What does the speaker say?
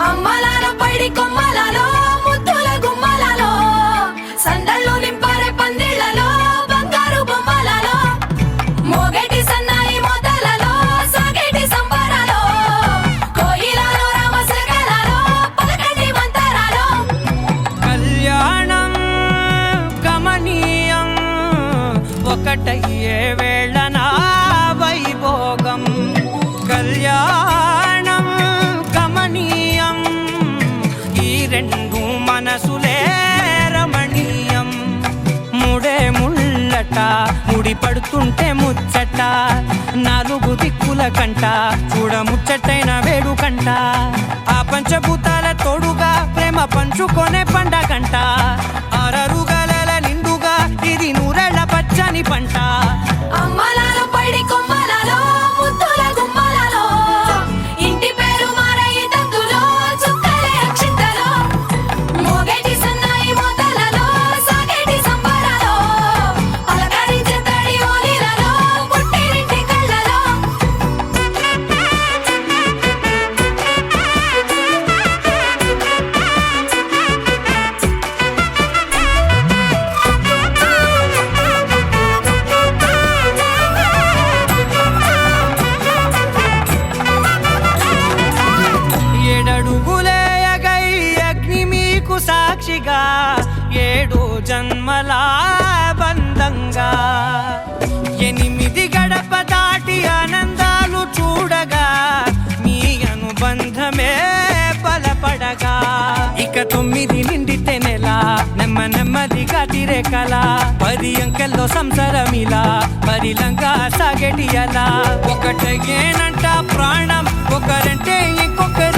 అమ్మలాలో పైడి కొమ్మలలో ముద్దుల గుమ్మలలో సందళ్ళు నింపారే పందిళ్లలో బంగారు బొమ్మలలో మోగేటి సన్నాయి మోతలలో సాగేటి సంబరాలో కోయిలలో రామశకలలో పలకటి మంతరాలో కళ్యాణం గమనీయం ఒకటయ్యే వేళన వైభోగం కళ్యాణం గమనీయం ఈ రెండు మనసులే రమణీయం ముడే ముళ్ళట ముడి పడుతుంటే ముచ్చట నాలుగు దిక్కుల కంట చూడ ముచ్చటైన వేడుకంట ఆ పంచభూతాల తోడుగా ప్రేమ పంచుకొనే పండగంట ఆరరుగల నిండుగా ఇది నూరెళ్ళ పచ్చని పంట అమ్మలాలో పైడి కొమ్మలలో ముద్దుల గుమ్మలలో ఇంటి పేరు మారయి తందులో చుక్కలే అక్షింతలో మోగేటి సన్నాయి మోతలలో సాగేటి సంబరాలో పలకరించే తడి ఓలిలలో పుట్టినింటి కళ్ళలో ఏడడుగులే ఎగై అగ్ని మీకు సాక్షిగా ఏడు జన్మల బంధంగా ఎనిమిది గడప దాటి ఆనందాలు చూడగా మీ అనుబంధమే బలపడగా ఇక 9 నిండితే నెల నెమ్మదిగా తిరే కల 10 అంకెల్లో సంసారమిలా పరిలంగా సాగేటి అలా ఒకటేనంట ప్రాణం ఒకరంటే ఇంకొకరు